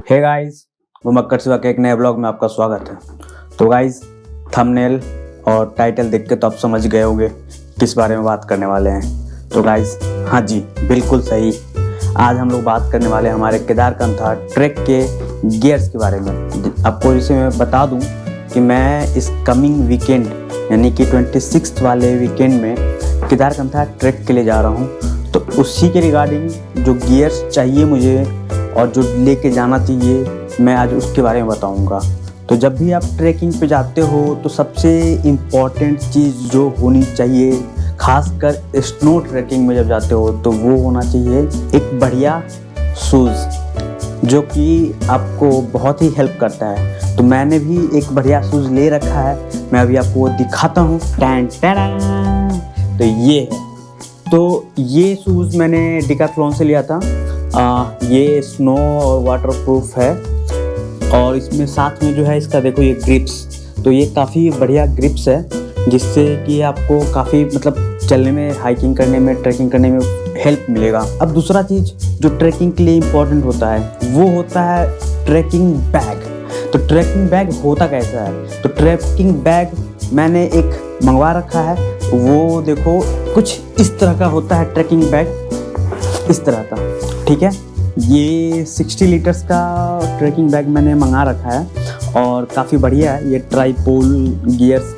Hey guys, मक्कर सिवा के एक नए ब्लॉग में आपका स्वागत है। तो गाइस, थंबनेल और टाइटल देख के तो आप समझ गए होंगे किस बारे में बात करने वाले हैं। तो गाइस, हाँ जी, बिल्कुल सही। आज हम लोग बात करने वाले हैं हमारे केदारकंठा ट्रैक के गियर्स के बारे में। आपको इसे मैं बता दूं कि मैं इस कमिंग वीकेंड यानी कि 26 वाले वीकेंड में केदारकंठा ट्रैक के लिए जा रहा हूँ। तो उसी के रिगार्डिंग जो गियर्स चाहिए मुझे और जो लेके जाना चाहिए, मैं आज उसके बारे में बताऊंगा। तो जब भी आप ट्रैकिंग पे जाते हो तो सबसे इम्पॉर्टेंट चीज़ जो होनी चाहिए, खासकर स्नो ट्रैकिंग में जब जाते हो, तो वो होना चाहिए एक बढ़िया शूज़ जो कि आपको बहुत ही हेल्प करता है। तो मैंने भी एक बढ़िया शूज़ ले रखा है, मैं अभी आपको वो दिखाता हूँ। तो ये है, तो ये शूज़ मैंने डिकैथलॉन से लिया था। ये स्नो और वाटरप्रूफ है और इसमें साथ में जो है इसका देखो ये ग्रिप्स, तो ये काफ़ी बढ़िया ग्रिप्स है जिससे कि आपको काफ़ी चलने में, हाइकिंग करने में, ट्रैकिंग करने में हेल्प मिलेगा। अब दूसरा चीज़ जो ट्रैकिंग के लिए इम्पोर्टेंट होता है वो होता है ट्रैकिंग बैग। तो ट्रैकिंग बैग होता कैसा है? तो ट्रैकिंग बैग मैंने एक मंगवा रखा है, वो देखो कुछ इस तरह का होता है ट्रैकिंग बैग, इस तरह का, ठीक है। ये 60 लीटर्स का ट्रैकिंग बैग मैंने मंगा रखा है और काफ़ी बढ़िया है। ये ट्राईपोल गियर्स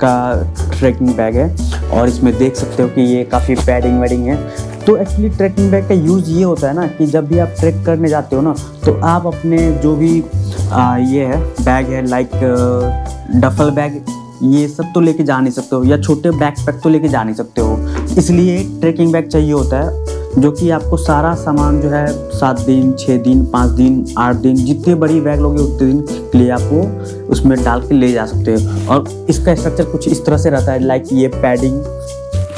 का ट्रैकिंग बैग है और इसमें देख सकते हो कि ये काफ़ी पैडिंग वैडिंग है। तो एक्चुअली ट्रैकिंग बैग का यूज़ ये होता है ना कि जब भी आप ट्रैक करने जाते हो ना, तो आप अपने जो भी ये है बैग है, लाइक डफल बैग, ये सब तो लेके जा नहीं सकते हो, या छोटे बैकपैक तो लेके जा नहीं सकते हो। इसलिए ट्रैकिंग बैग चाहिए होता है जो कि आपको सारा सामान जो है 7 दिन, 6 दिन, 5 दिन, 8 दिन, जितने बड़ी बैग लोगे उतने दिन के लिए आपको उसमें डाल के ले जा सकते हो। और इसका स्ट्रक्चर कुछ इस तरह से रहता है, लाइक ये पैडिंग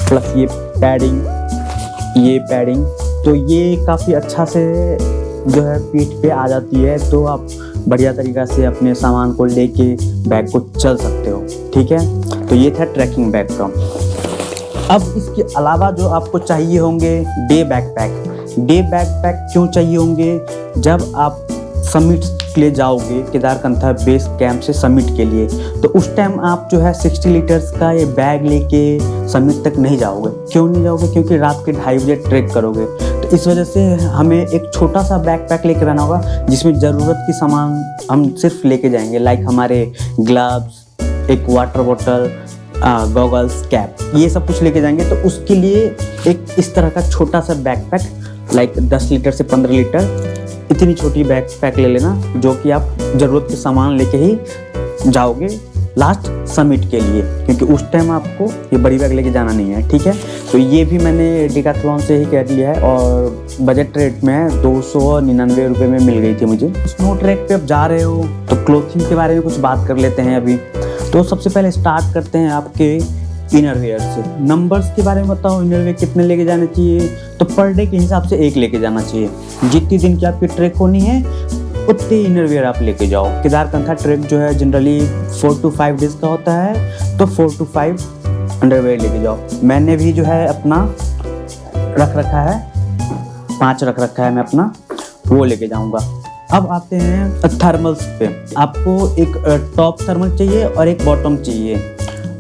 प्लस ये पैडिंग, ये पैडिंग, तो ये काफ़ी अच्छा से जो है पीठ पे आ जाती है। तो आप बढ़िया तरीक़ा से अपने सामान को लेके बैग को चल सकते हो, ठीक है। तो ये था ट्रैकिंग बैग का। अब इसके अलावा जो आपको चाहिए होंगे डे बैकपैक। डे बैकपैक क्यों चाहिए होंगे? जब आप समिट के लिए जाओगे, केदारकंठा बेस कैंप से समिट के लिए, तो उस टाइम आप जो है 60 लीटर्स का ये बैग लेके समिट तक नहीं जाओगे। क्यों नहीं जाओगे? क्योंकि रात के 2:30 बजे ट्रैक करोगे। तो इस वजह से हमें एक छोटा सा बैकपैक लेकर आना होगा जिसमें ज़रूरत की सामान हम सिर्फ लेके जाएंगे, लाइक हमारे ग्लव्स, एक वाटर बॉटल, गॉगल्स, कैप, ये सब कुछ लेके जाएंगे। तो उसके लिए एक इस तरह का छोटा सा बैकपैक, लाइक 10 लीटर से 15 लीटर, इतनी छोटी बैकपैक ले लेना जो कि आप ज़रूरत के सामान लेके ही जाओगे लास्ट समिट के लिए, क्योंकि उस टाइम आपको ये बड़ी बैग लेके जाना नहीं है, ठीक है। तो ये भी मैंने डिकैथलॉन से ही कर लिया है और बजट रेट में है, 299 रुपये में मिल गई थी मुझे। स्नो ट्रैक पे आप जा रहे हो तो क्लोथिंग के बारे में कुछ बात कर लेते हैं अभी। तो सबसे पहले स्टार्ट करते हैं आपके इनरवेयर से। नंबर्स के बारे में बताओ, इनरवेयर कितने लेके जाने चाहिए? तो पर डे के हिसाब से एक लेके जाना चाहिए। जितनी दिन की आपकी ट्रैक होनी है उतने इनरवेयर आप लेके जाओ। केदारकंठा ट्रैक जो है जनरली 4 to 5 डेज का होता है, तो 4 to 5 अंडरवेयर लेके जाओ। मैंने भी जो है अपना रख रखा है, 5 रख रखा है मैं अपना, वो लेके जाऊँगा। अब आते हैं थर्मल्स पे। आपको एक टॉप थर्मल चाहिए और एक बॉटम चाहिए,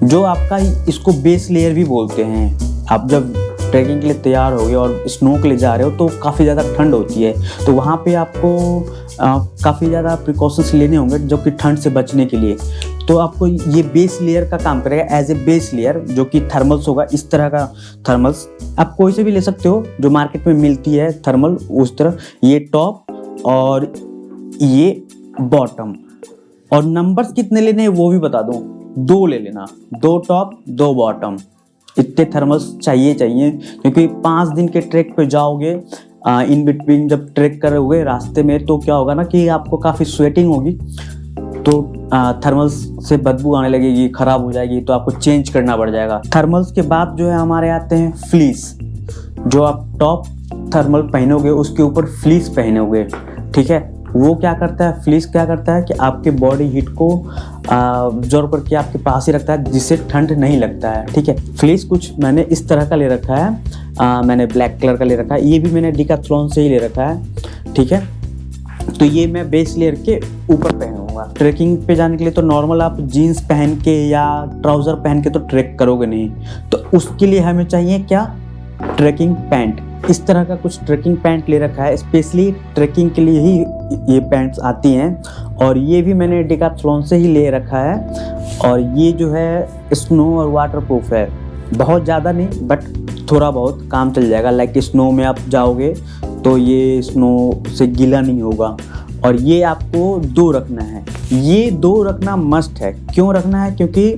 जो आपका इसको बेस लेयर भी बोलते हैं। आप जब ट्रैकिंग के लिए तैयार हो गए और स्नो के लिए जा रहे हो तो काफ़ी ज़्यादा ठंड होती है, तो वहाँ पे आपको काफ़ी ज़्यादा प्रिकॉशंस लेने होंगे जो कि ठंड से बचने के लिए। तो आपको ये बेस लेयर का काम करेगा एज ए बेस लेयर, जो कि थर्मल्स होगा। इस तरह का थर्मल्स आप कोई से भी ले सकते हो जो मार्केट में मिलती है थर्मल, उस तरह। ये टॉप और ये बॉटम। और नंबर्स कितने लेने हैं वो भी बता दूं, 2 ले लेना, 2 टॉप 2 बॉटम। इतने थर्मल्स चाहिए क्योंकि 5 दिन के ट्रैक पे जाओगे, इन बिटवीन जब ट्रैक करोगे रास्ते में, तो क्या होगा ना कि आपको काफ़ी स्वेटिंग होगी, तो थर्मल्स से बदबू आने लगेगी, ख़राब हो जाएगी, तो आपको चेंज करना पड़ जाएगा। थर्मल्स के बाद जो है हमारे आते हैं फ्लीस। जो आप टॉप थर्मल पहनोगे उसके ऊपर फ्लीस पहनोगे, ठीक है। वो क्या करता है, फ्लीस क्या करता है कि आपके बॉडी हीट को ऑब्जर्व करके आपके पास ही रखता है, जिससे ठंड नहीं लगता है, ठीक है। फ्लीस कुछ मैंने इस तरह का ले रखा है, मैंने ब्लैक कलर का ले रखा है। ये भी मैंने डिकैथलॉन से ही ले रखा है, ठीक है। तो ये मैं बेस लेयर के ऊपर पहनूंगा। ट्रैकिंग पे जाने के लिए तो नॉर्मल आप जीन्स पहन के या ट्राउज़र पहन के तो ट्रैक करोगे नहीं, तो उसके लिए हमें चाहिए क्या, ट्रैकिंग पैंट। इस तरह का कुछ ट्रैकिंग पैंट ले रखा है, स्पेशली ट्रैकिंग के लिए ही ये पैंट्स आती हैं, और ये भी मैंने डिकैथलॉन से ही ले रखा है। और ये जो है स्नो और वाटर प्रूफ है, बहुत ज़्यादा नहीं बट थोड़ा बहुत काम चल जाएगा। लाइक स्नो में आप जाओगे तो ये स्नो से गीला नहीं होगा। और ये आपको 2 रखना है, ये 2 रखना मस्ट है। क्यों रखना है, क्योंकि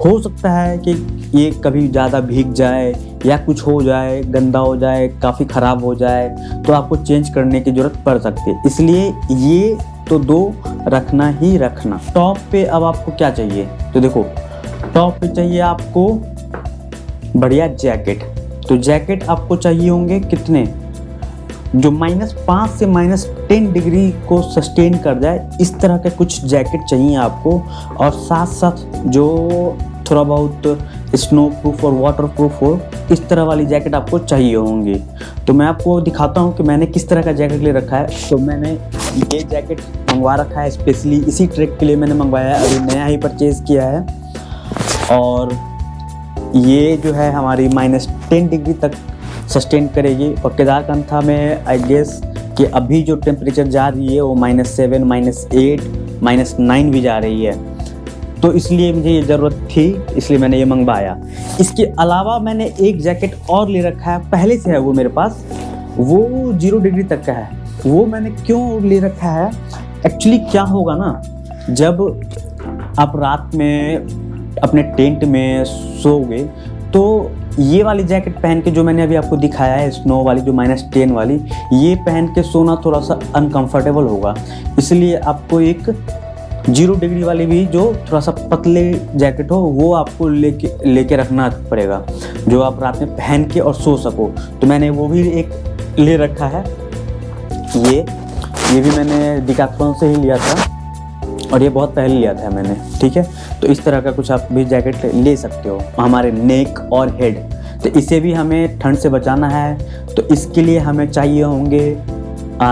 हो सकता है कि ये कभी ज़्यादा भीग जाए या कुछ हो जाए, गंदा हो जाए, काफ़ी ख़राब हो जाए, तो आपको चेंज करने की ज़रूरत पड़ सकती है। इसलिए ये तो 2 रखना ही रखना। टॉप पे अब आपको क्या चाहिए, तो देखो टॉप पे चाहिए आपको बढ़िया जैकेट। तो जैकेट आपको चाहिए होंगे कितने, जो -5 से -10 डिग्री को सस्टेन कर जाए, इस तरह के कुछ जैकेट चाहिए आपको। और साथ साथ जो थोड़ा बहुत स्नो प्रूफ और वाटर प्रूफ हो, इस तरह वाली जैकेट आपको चाहिए होंगी। तो मैं आपको दिखाता हूँ कि मैंने किस तरह का जैकेट ले रखा है। तो मैंने ये जैकेट मंगवा रखा है, स्पेशली इसी ट्रैक के लिए मैंने मंगवाया है, अभी नया ही परचेज़ किया है। और ये जो है हमारी -10 डिग्री तक सस्टेन करेगी। और केदारकंठा में आई गेस कि अभी जो टेम्परेचर जा रही है वो -7, -8, -9 भी जा रही है। तो इसलिए मुझे ये ज़रूरत थी, इसलिए मैंने ये मंगवाया। इसके अलावा मैंने एक जैकेट और ले रखा है, पहले से है वो मेरे पास, वो 0 डिग्री तक का है। वो मैंने क्यों ले रखा है, एक्चुअली क्या होगा ना, जब आप रात में अपने टेंट में सोओगे तो ये वाली जैकेट पहन के, जो मैंने अभी आपको दिखाया है स्नो वाली, जो -10 वाली, ये पहन के सोना थोड़ा सा अनकंफर्टेबल होगा। इसलिए आपको एक 0 डिग्री वाली भी जो थोड़ा सा पतले जैकेट हो, वो आपको लेके रखना पड़ेगा, जो आप रात में पहन के और सो सको। तो मैंने वो भी एक ले रखा है। ये भी मैंने डिकैथलॉन से ही लिया था, और ये बहुत पहले लिया था मैंने, ठीक है। तो इस तरह का कुछ आप भी जैकेट ले सकते हो हमारे नेक और हेड। तो इसे भी हमें ठंड से बचाना है, तो इसके लिए हमें चाहिए होंगे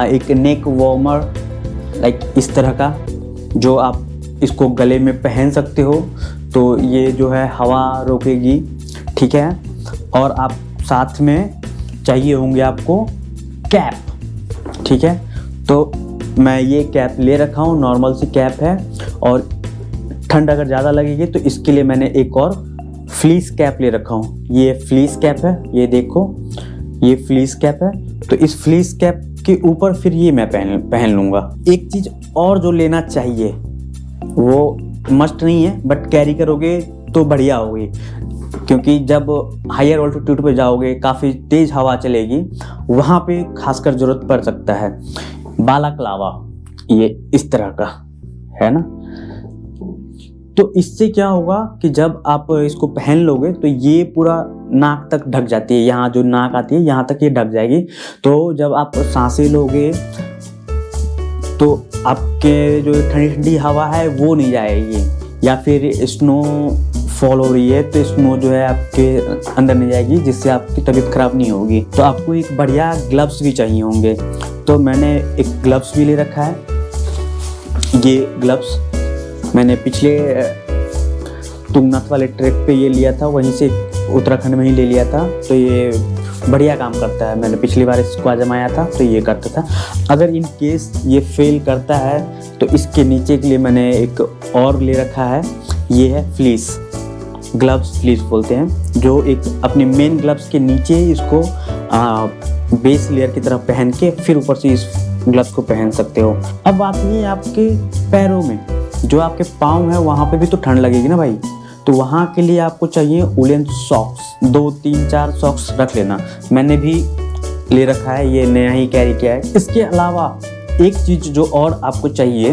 एक नेक वार्मर, लाइक इस तरह का, जो आप इसको गले में पहन सकते हो। तो ये जो है हवा रोकेगी, ठीक है। और आप साथ में चाहिए होंगे आपको कैप, ठीक है। तो मैं ये कैप ले रखा हूँ, नॉर्मल सी कैप है। और ठंड अगर ज़्यादा लगेगी तो इसके लिए मैंने एक और फ्लीस कैप ले रखा हूँ। ये फ्लीस कैप है, ये देखो, ये फ्लीस कैप है। तो इस फ्लीस कैप के ऊपर फिर ये मैं पहन लूँगा। एक चीज़ और जो लेना चाहिए, वो मस्ट नहीं है बट कैरी करोगे तो बढ़िया होगी, क्योंकि जब हायर ऑल्टीट्यूड पे जाओगे, काफ़ी तेज़ हवा चलेगी, वहाँ पे खासकर ज़रूरत पड़ सकता है बालाक्लावा, ये इस तरह का है ना। तो इससे क्या होगा कि जब आप इसको पहन लोगे तो ये पूरा नाक तक ढक जाती है, यहाँ जो नाक आती है यहाँ तक ये ढक जाएगी। तो जब आप सांसें लोगे तो आपके जो ठंडी ठंडी हवा है वो नहीं जाएगी, या फिर स्नो फॉल हो रही है तो स्नो जो है आपके अंदर नहीं जाएगी, जिससे आपकी तबीयत खराब नहीं होगी। तो आपको एक बढ़िया ग्लव्स भी चाहिए होंगे। तो मैंने एक ग्लव्स भी ले रखा है। ये ग्लव्स मैंने पिछले तुंगनाथ वाले ट्रैक पे ये लिया था, वहीं से उत्तराखंड में ही ले लिया था। तो ये बढ़िया काम करता है, मैंने पिछली बार इसको आजमाया था तो ये करता था। अगर इन केस ये फेल करता है तो इसके नीचे के लिए मैंने एक और ले रखा है, ये है फ्लीस ग्लव्स, फ्लीस बोलते हैं, जो एक अपने मेन ग्लव्स के नीचे इसको बेस लेयर की तरह पहन के फिर ऊपर से इस ग्लव्स को पहन सकते हो। अब बात ये है आपके पैरों में, जो आपके पाँव है वहाँ पे भी तो ठंड लगेगी ना भाई। तो वहाँ के लिए आपको चाहिए वुलन सॉक्स, 2, 3, 4 सॉक्स रख लेना। मैंने भी ले रखा है, ये नया ही कैरी किया है। इसके अलावा एक चीज़ जो और आपको चाहिए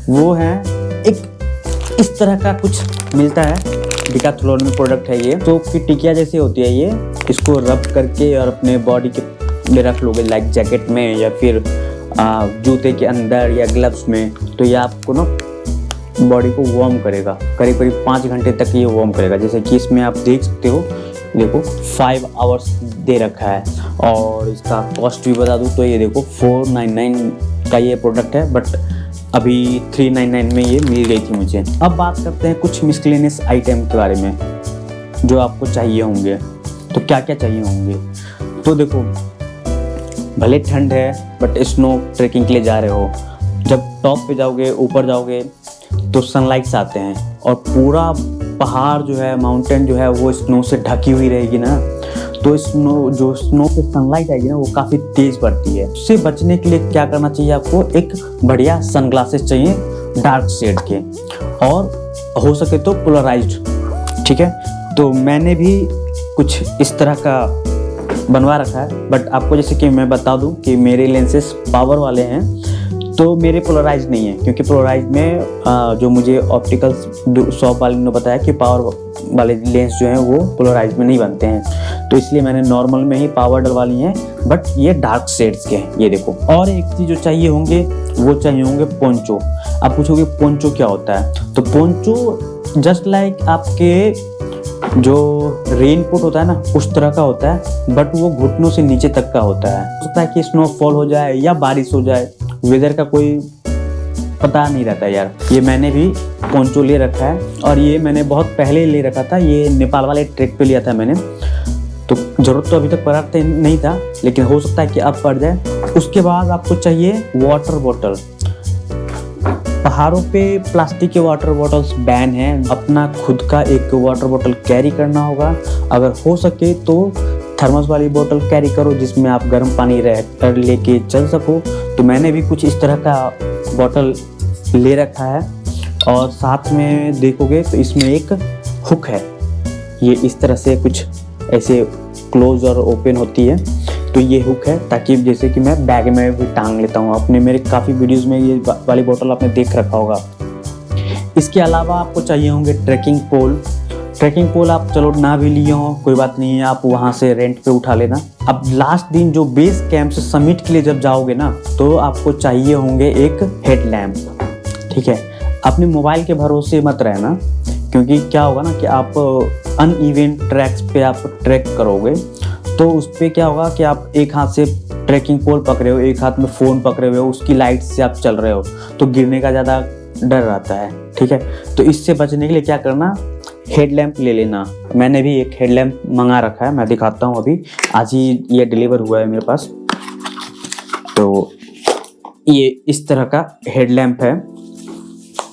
वो है एक इस तरह का कुछ मिलता है, डिकैथलॉन में प्रोडक्ट है ये, तो की टिकिया जैसी होती है ये। इसको रब करके और अपने बॉडी के में रख लोगे, लाइक जैकेट में या फिर जूते के अंदर या ग्लव्स में। तो ये आपको ना बॉडी को वार्म करेगा, करीब करीब 5 घंटे तक ये वार्म करेगा। जैसे कि इसमें आप देख सकते हो, देखो 5 आवर्स दे रखा है। और इसका कॉस्ट भी बता दूँ तो ये देखो 499 का ये प्रोडक्ट है, बट अभी 399 में ये मिल गई थी मुझे। अब बात करते हैं कुछ मिसलेनियस आइटम के बारे में जो आपको चाहिए होंगे। तो क्या क्या चाहिए होंगे, तो देखो, भले ठंड है बट स्नो ट्रैकिंग के लिए जा रहे हो, जब टॉप पे जाओगे, ऊपर जाओगे तो सनलाइट्स आते हैं और पूरा पहाड़ जो है, माउंटेन जो है वो स्नो से ढकी हुई रहेगी ना, तो स्नो पे सनलाइट आएगी ना वो काफ़ी तेज़ पड़ती है। उससे बचने के लिए क्या करना चाहिए आपको, एक बढ़िया सनग्लासेस चाहिए डार्क शेड के, और हो सके तो पोलराइज्ड। ठीक है, तो मैंने भी कुछ इस तरह का बनवा रखा है, बट आपको जैसे कि मैं बता दूं कि मेरे लेंसेस पावर वाले हैं, तो मेरे पोलराइज नहीं है, क्योंकि पोलराइज में जो मुझे ऑप्टिकल शॉप वाले ने बताया कि पावर वाले लेंस जो हैं वो पोलराइज में नहीं बनते हैं, तो इसलिए मैंने नॉर्मल में ही पावर डलवा ली हैं, बट ये डार्क शेड्स के हैं, ये देखो। और एक चीज़ जो चाहिए होंगे वो चाहिए होंगे पोंचो। आप पूछोगे पोंचो क्या होता है, तो पोंचो जस्ट लाइक आपके जो रेनकोट होता है ना उस तरह का होता है, बट वो घुटनों से नीचे तक का होता है। हो सकता है कि स्नोफॉल हो जाए या बारिश हो जाए, वेदर का कोई पता नहीं रहता यार। ये मैंने भी पोंचो ले रखा है, और ये मैंने बहुत पहले ले रखा था, ये नेपाल वाले ट्रैक पे लिया था मैंने, तो ज़रूरत तो अभी तक पड़ता नहीं था, लेकिन हो सकता है कि अब पड़ जाए। उसके बाद आपको चाहिए वाटर बॉटल। पहाड़ों पे प्लास्टिक के वाटर बॉटल्स बैन हैं, अपना खुद का एक वाटर बॉटल कैरी करना होगा। अगर हो सके तो थर्मस वाली बोतल कैरी करो जिसमें आप गर्म पानी रहकर लेके चल सको। तो मैंने भी कुछ इस तरह का बॉटल ले रखा है, और साथ में देखोगे तो इसमें एक हुक है, ये इस तरह से कुछ ऐसे क्लोज और ओपन होती है, तो ये हुक है ताकि जैसे कि मैं बैग में भी टांग लेता हूँ अपने। मेरे काफ़ी वीडियोस में ये वाली बोतल आपने देख रखा होगा। इसके अलावा आपको चाहिए होंगे ट्रैकिंग पोल। ट्रैकिंग पोल आप चलो ना भी लिए हो कोई बात नहीं है, आप वहाँ से रेंट पे उठा लेना। अब लास्ट दिन जो बेस कैंप से समिट के लिए जब जाओगे ना, तो आपको चाहिए होंगे एक हेडलैम्प। ठीक है, अपने मोबाइल के भरोसे मत रहना, क्योंकि क्या होगा ना कि आप अनइवन ट्रैक्स पे आप ट्रैक करोगे, तो उस पर क्या होगा कि आप एक हाथ से ट्रैकिंग पोल पकड़े हो, एक हाथ में फ़ोन पकड़े हुए हो, उसकी लाइट से आप चल रहे हो, तो गिरने का ज़्यादा डर रहता है। ठीक है, तो इससे बचने के लिए क्या करना, हेडलैम्प ले लेना। मैंने भी एक हेडलैम्प मंगा रखा है, मैं दिखाता हूँ, अभी आज ही ये डिलीवर हुआ है मेरे पास। तो ये इस तरह का हेडलैम्प है।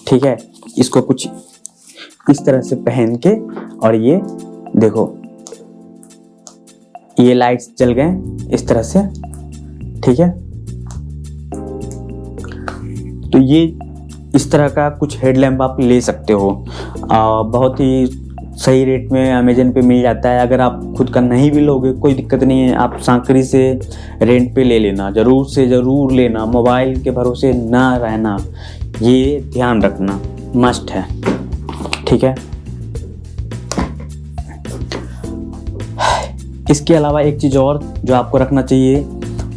ठीक है, इसको कुछ इस तरह से पहन के, और ये देखो ये लाइट्स जल गए इस तरह से। ठीक है, तो ये इस तरह का कुछ हेडलैम्प आप ले सकते हो, बहुत ही सही रेट में अमेजन पे मिल जाता है। अगर आप खुद का नहीं भी लोगे कोई दिक्कत नहीं है, आप सांकरी से रेंट पे ले लेना, ज़रूर से ज़रूर लेना, मोबाइल के भरोसे ना रहना, ये ध्यान रखना मस्ट है। ठीक है, इसके अलावा एक चीज़ और जो आपको रखना चाहिए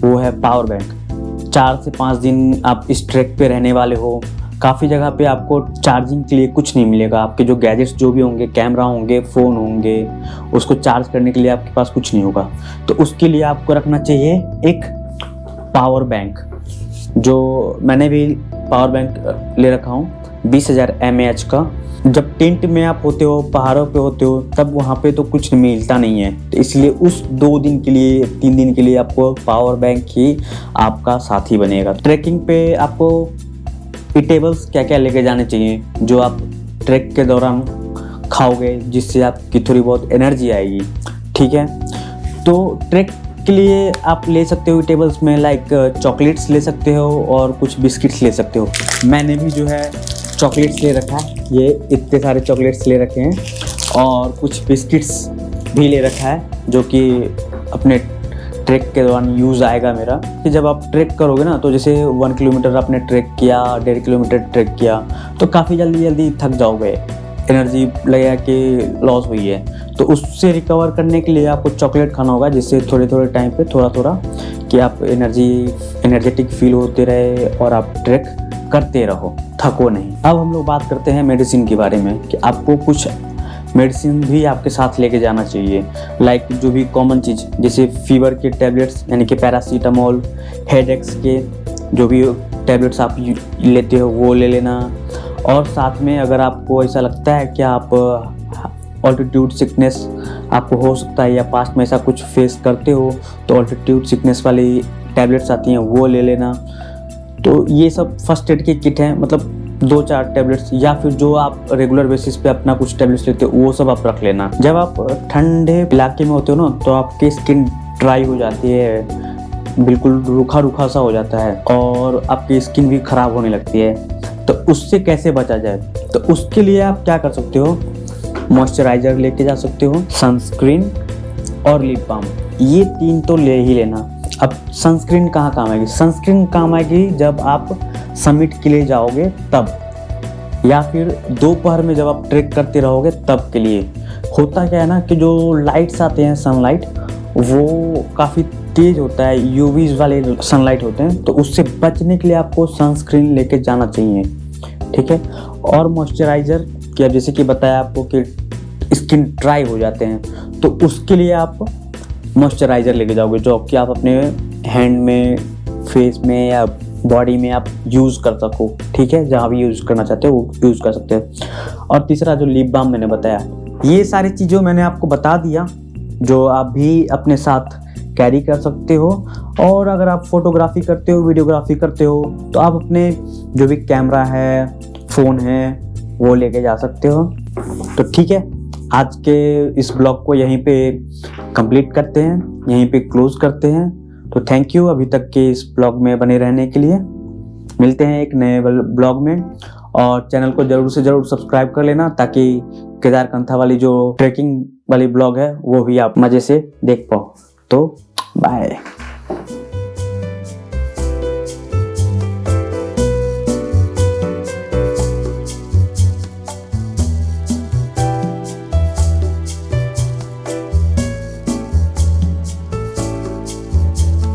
वो है पावर बैंक। 4 से 5 दिन आप इस ट्रैक पे रहने वाले हो, काफ़ी जगह पे आपको चार्जिंग के लिए कुछ नहीं मिलेगा। आपके जो गैजेट्स जो भी होंगे, कैमरा होंगे, फ़ोन होंगे, उसको चार्ज करने के लिए आपके पास कुछ नहीं होगा। तो उसके लिए आपको रखना चाहिए एक पावर बैंक, जो मैंने भी पावर बैंक ले रखा हूँ 20,000 mAh का। जब टेंट में आप होते हो, पहाड़ों पे होते हो, तब वहाँ पे तो कुछ मिलता नहीं है, तो इसलिए उस 2 दिन के लिए 3 दिन के लिए आपको पावर बैंक ही आपका साथी बनेगा। ट्रैकिंग पे आपको ईटेबल्स क्या क्या लेके जाने चाहिए जो आप ट्रैक के दौरान खाओगे, जिससे आपकी थोड़ी बहुत एनर्जी आएगी। ठीक है, तो ट्रैक के लिए आप ले सकते हो ईटेबल्स में, लाइक चॉकलेट्स ले सकते हो और कुछ बिस्किट्स ले सकते हो। मैंने भी जो है चॉकलेट्स ले रखा है, ये इतने सारे चॉकलेट्स ले रखे हैं, और कुछ बिस्किट्स भी ले रखा है जो कि अपने ट्रैक के दौरान यूज़ आएगा मेरा। कि जब आप ट्रैक करोगे ना, तो जैसे 1 किलोमीटर आपने ट्रैक किया, 1.5 किलोमीटर ट्रैक किया, तो काफ़ी जल्दी थक जाओगे, एनर्जी लगेगा कि लॉस हुई है। तो उससे रिकवर करने के लिए आपको चॉकलेट खाना होगा, जिससे थोड़े टाइम पे थोड़ा कि आप एनर्जेटिक फील होते रहे और आप ट्रैक करते रहो, थको नहीं। अब हम लोग बात करते हैं मेडिसिन के बारे में, कि आपको कुछ मेडिसिन भी आपके साथ लेके जाना चाहिए। लाइक जो भी कॉमन चीज़, जैसे फीवर के टैबलेट्स यानी कि पैरासीटामोल, हेडेक्स के जो भी टैबलेट्स आप लेते हो वो ले लेना। और साथ में अगर आपको ऐसा लगता है कि आप ऑल्टीट्यूड सिकनेस आपको हो सकता है या पास्ट में ऐसा कुछ फेस करते हो, तो ऑल्टीट्यूड सिकनेस वाली टैबलेट्स आती हैं वो ले लेना। तो ये सब फर्स्ट एड की किट है, मतलब 2-4 टैबलेट्स, या फिर जो आप रेगुलर बेसिस पे अपना कुछ टैबलेट्स लेते हो वो सब आप रख लेना। जब आप ठंडे इलाके में होते हो ना, तो आपकी स्किन ड्राई हो जाती है, बिल्कुल रूखा रूखा सा हो जाता है और आपकी स्किन भी खराब होने लगती है। तो उससे कैसे बचा जाए, तो उसके लिए आप क्या कर सकते हो, मॉइस्चराइजर लेके जा सकते हो, सनस्क्रीन और लिप बाम, ये 3 तो ले ही लेना। अब सनस्क्रीन कहाँ काम आएगी, सनस्क्रीन काम आएगी जब आप समिट के लिए जाओगे तब, या फिर दोपहर में जब आप ट्रेक करते रहोगे तब के लिए। होता क्या है ना कि जो लाइट्स आते हैं सनलाइट, वो काफ़ी तेज होता है, यूवीज वाले सनलाइट होते हैं, तो उससे बचने के लिए आपको सनस्क्रीन लेके जाना चाहिए, ठीक है। और मॉइस्चराइजर क्या, जैसे कि बताया आपको कि स्किन ड्राई हो जाते हैं, तो उसके लिए आप मॉइस्चराइजर लेके जाओगे जो कि आप अपने हैंड में, फेस में या बॉडी में आप यूज़ कर सको, ठीक है। जहाँ भी यूज़ करना चाहते हो वो यूज़ कर सकते हो। और तीसरा जो लिप बाम मैंने बताया, ये सारी चीज़ों मैंने आपको बता दिया जो आप भी अपने साथ कैरी कर सकते हो। और अगर आप फोटोग्राफी करते हो, वीडियोग्राफी करते हो, तो आप अपने जो भी कैमरा है, फ़ोन है, वो लेके जा सकते हो। तो ठीक है, आज के इस ब्लॉग को यहीं पे कंप्लीट करते हैं, यहीं पे क्लोज करते हैं। तो थैंक यू अभी तक के इस ब्लॉग में बने रहने के लिए। मिलते हैं एक नए ब्लॉग में, और चैनल को ज़रूर से ज़रूर सब्सक्राइब कर लेना ताकि केदारकंठा वाली जो ट्रैकिंग वाली ब्लॉग है वो भी आप मज़े से देख पाओ। तो बाय।